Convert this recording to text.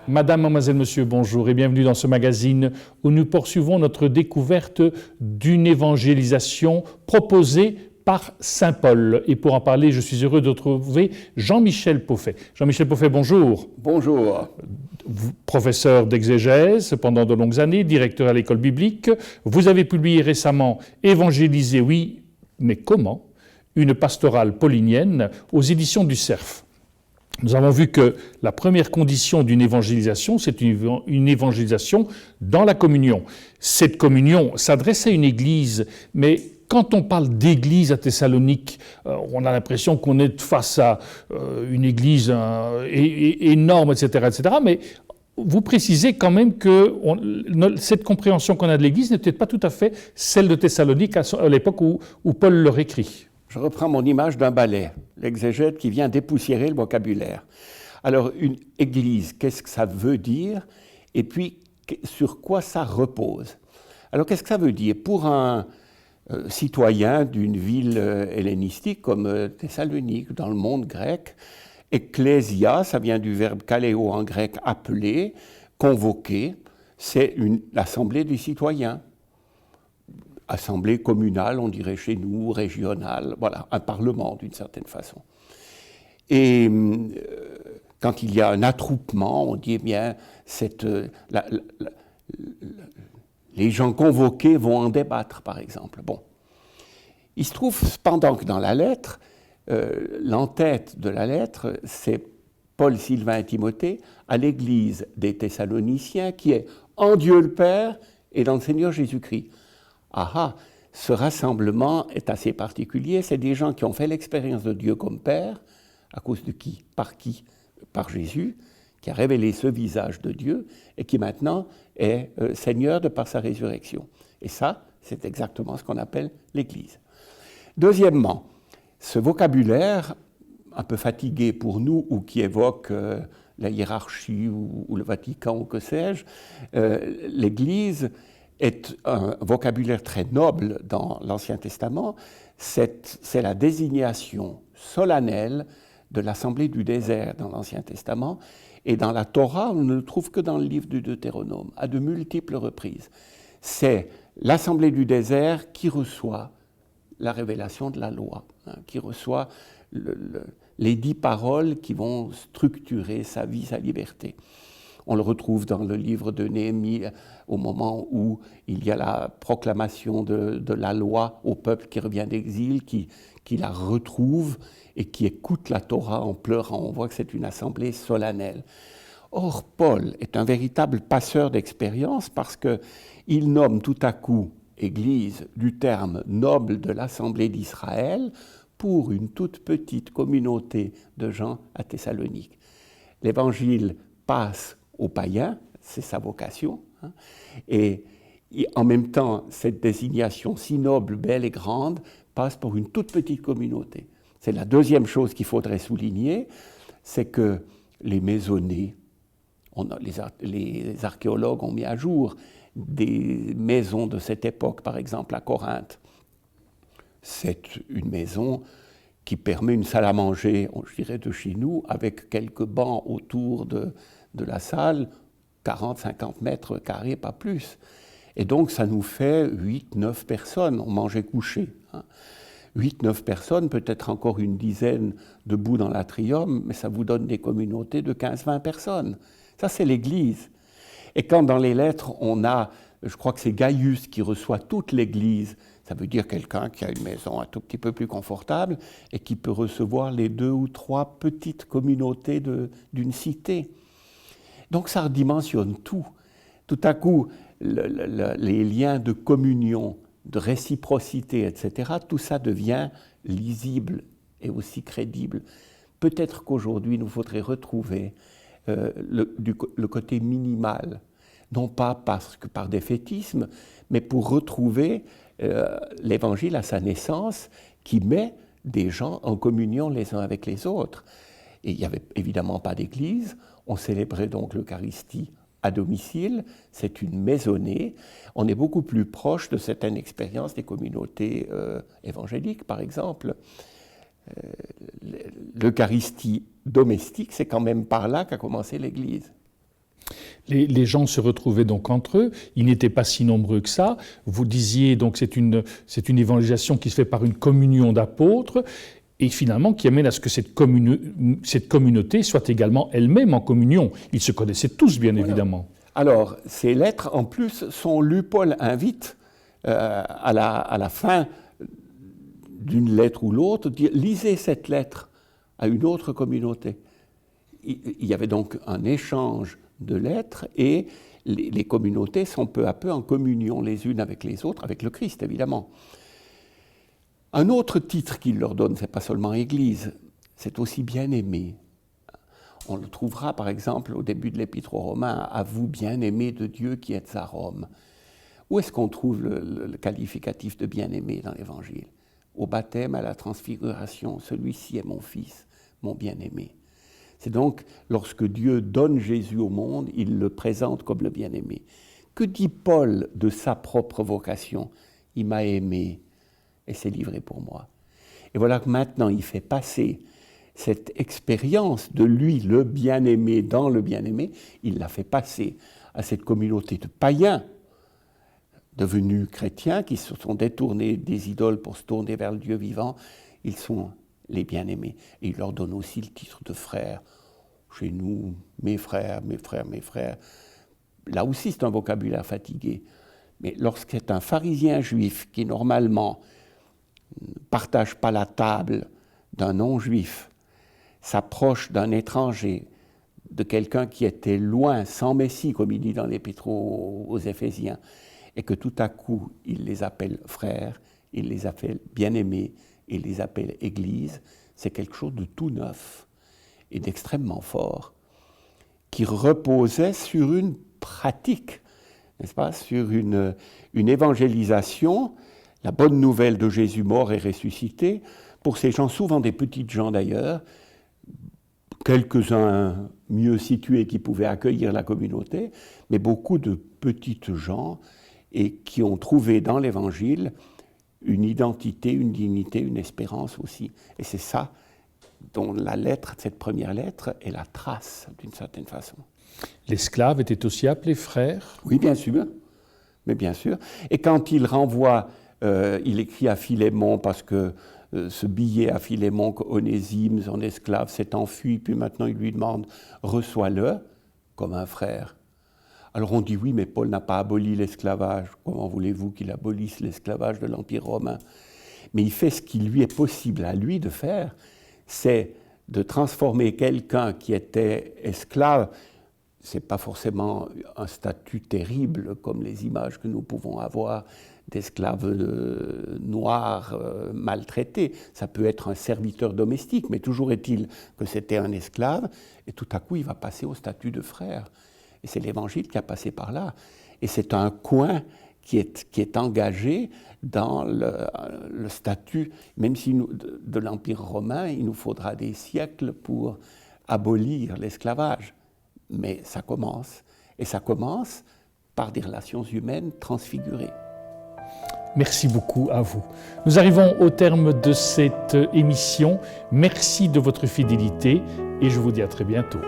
Madame, mademoiselle, monsieur, bonjour et bienvenue dans ce magazine où nous poursuivons notre découverte d'une évangélisation proposée par saint Paul. Et pour en parler, je suis heureux de retrouver Jean-Michel Pauffet. Jean-Michel Pauffet, bonjour. Bonjour. Professeur d'exégèse pendant de longues années, directeur à l'école biblique. Vous avez publié récemment « Évangéliser, oui, mais comment ?» une pastorale paulinienne aux éditions du Cerf. Nous avons vu que la première condition d'une évangélisation, c'est une évangélisation dans la communion. Cette communion s'adresse à une église, mais quand on parle d'église à Thessalonique, on a l'impression qu'on est face à une église énorme, etc., etc. Mais vous précisez quand même que cette compréhension qu'on a de l'église n'est peut-être pas tout à fait celle de Thessalonique à l'époque où Paul leur écrit. Je reprends mon image d'un balai, l'exégète qui vient dépoussiérer le vocabulaire. Alors, une église, qu'est-ce que ça veut dire? Et puis, sur quoi ça repose? Alors, qu'est-ce que ça veut dire? Pour un citoyen d'une ville hellénistique comme Thessalonique, dans le monde grec, ecclésia, ça vient du verbe kaleo en grec, appeler, convoquer, c'est l'assemblée des citoyens. Assemblée communale, on dirait chez nous, régionale, voilà, un parlement d'une certaine façon. Et quand il y a un attroupement, on dit, eh bien, les gens convoqués vont en débattre, par exemple. Bon. Il se trouve cependant que dans la lettre, l'entête de la lettre, c'est Paul, Sylvain et Timothée à l'église des Thessaloniciens qui est en Dieu le Père et dans le Seigneur Jésus-Christ. Ah, ce rassemblement est assez particulier. C'est des gens qui ont fait l'expérience de Dieu comme Père. À cause de qui? Par Jésus, qui a révélé ce visage de Dieu et qui maintenant est Seigneur de par sa résurrection. Et ça, c'est exactement ce qu'on appelle l'Église. Deuxièmement, ce vocabulaire un peu fatigué pour nous ou qui évoque la hiérarchie ou le Vatican ou que sais-je, l'Église est un vocabulaire très noble dans l'Ancien Testament. C'est la désignation solennelle de l'Assemblée du désert dans l'Ancien Testament. Et dans la Torah, on ne le trouve que dans le livre du Deutéronome, à de multiples reprises. C'est l'Assemblée du désert qui reçoit la révélation de la loi, qui reçoit les 10 paroles qui vont structurer sa vie, sa liberté. On le retrouve dans le livre de Néhémie au moment où il y a la proclamation de la loi au peuple qui revient d'exil, qui la retrouve et qui écoute la Torah en pleurant. On voit que c'est une assemblée solennelle. Or, Paul est un véritable passeur d'expérience parce qu'il nomme tout à coup Église du terme noble de l'Assemblée d'Israël pour une toute petite communauté de gens à Thessalonique. L'Évangile passe aux païens, c'est sa vocation, et en même temps, cette désignation si noble, belle et grande passe pour une toute petite communauté. C'est la deuxième chose qu'il faudrait souligner, c'est que les maisonnées, les archéologues ont mis à jour des maisons de cette époque, par exemple à Corinthe. C'est une maison qui permet une salle à manger, je dirais de chez nous, avec quelques bancs autour de la salle, 40-50 mètres carrés, pas plus. Et donc, ça nous fait 8-9 personnes. On mangeait couché. 8-9 personnes, peut-être encore une dizaine debout dans l'atrium, mais ça vous donne des communautés de 15-20 personnes. Ça, c'est l'Église. Et quand dans les lettres, on a, je crois que c'est Gaius qui reçoit toute l'Église, ça veut dire quelqu'un qui a une maison un tout petit peu plus confortable et qui peut recevoir les 2 ou 3 petites communautés d'une cité. Donc ça redimensionne tout. Tout à coup, les liens de communion, de réciprocité, etc., tout ça devient lisible et aussi crédible. Peut-être qu'aujourd'hui, nous faudrait retrouver le côté minimal, non pas par défaitisme, mais pour retrouver l'Évangile à sa naissance, qui met des gens en communion les uns avec les autres. Et il n'y avait évidemment pas d'église, on célébrait donc l'Eucharistie à domicile, c'est une maisonnée. On est beaucoup plus proche de certaines expériences des communautés évangéliques, par exemple. L'Eucharistie domestique, c'est quand même par là qu'a commencé l'Église. Les gens se retrouvaient donc entre eux, ils n'étaient pas si nombreux que ça. Vous disiez donc c'est une évangélisation qui se fait par une communion d'apôtres et finalement qui amène à ce que cette communauté soit également elle-même en communion. Ils se connaissaient tous, bien évidemment. Alors, ces lettres, en plus, sont lues. Paul invite à la fin d'une lettre ou l'autre, dire « Lisez cette lettre à une autre communauté ». Il y avait donc un échange de lettres et les communautés sont peu à peu en communion les unes avec les autres, avec le Christ évidemment. Un autre titre qu'il leur donne, ce n'est pas seulement Église, c'est aussi bien-aimé. On le trouvera par exemple au début de l'Épître aux Romains, « À vous bien-aimés de Dieu qui êtes à Rome ». Où est-ce qu'on trouve le qualificatif de bien-aimé dans l'Évangile? Au baptême, à la transfiguration, celui-ci est mon Fils, mon bien-aimé. C'est donc lorsque Dieu donne Jésus au monde, il le présente comme le bien-aimé. Que dit Paul de sa propre vocation? Il m'a aimé et s'est livré pour moi. Et voilà que maintenant il fait passer cette expérience de lui, le bien-aimé, dans le bien-aimé, il l'a fait passer à cette communauté de païens devenus chrétiens qui se sont détournés des idoles pour se tourner vers le Dieu vivant. Ils sont les bien-aimés. Et il leur donne aussi le titre de frère. Chez nous, mes frères, mes frères, mes frères. Là aussi, c'est un vocabulaire fatigué. Mais lorsqu'est un pharisien juif qui, normalement, ne partage pas la table d'un non-juif, s'approche d'un étranger, de quelqu'un qui était loin, sans Messie, comme il dit dans l'Épître aux Éphésiens, et que tout à coup, il les appelle frères, il les appelle bien-aimés, il les appelle Église, c'est quelque chose de tout neuf et d'extrêmement fort, qui reposait sur une pratique, n'est-ce pas, sur une évangélisation, la bonne nouvelle de Jésus mort et ressuscité, pour ces gens, souvent des petites gens d'ailleurs, quelques-uns mieux situés qui pouvaient accueillir la communauté, mais beaucoup de petites gens et qui ont trouvé dans l'Évangile une identité, une dignité, une espérance aussi. Et c'est ça dont la lettre, cette première lettre, est la trace d'une certaine façon. L'esclave était aussi appelé frère? Oui, bien sûr. Mais bien sûr. Et quand il renvoie, il écrit à Philémon parce que ce billet à Philémon qu'Onésime, son esclave, s'est enfui, puis maintenant il lui demande « reçois-le comme un frère ». Alors on dit oui, mais Paul n'a pas aboli l'esclavage. Comment voulez-vous qu'il abolisse l'esclavage de l'Empire romain? Mais il fait ce qui lui est possible à lui de faire, c'est de transformer quelqu'un qui était esclave. Ce n'est pas forcément un statut terrible comme les images que nous pouvons avoir d'esclaves noirs maltraités. Ça peut être un serviteur domestique, mais toujours est-il que c'était un esclave, et tout à coup il va passer au statut de frère. Et c'est l'Évangile qui a passé par là. Et c'est un coin qui est engagé dans le statut, même si de l'Empire romain, il nous faudra des siècles pour abolir l'esclavage. Mais ça commence. Et ça commence par des relations humaines transfigurées. Merci beaucoup à vous. Nous arrivons au terme de cette émission. Merci de votre fidélité et je vous dis à très bientôt.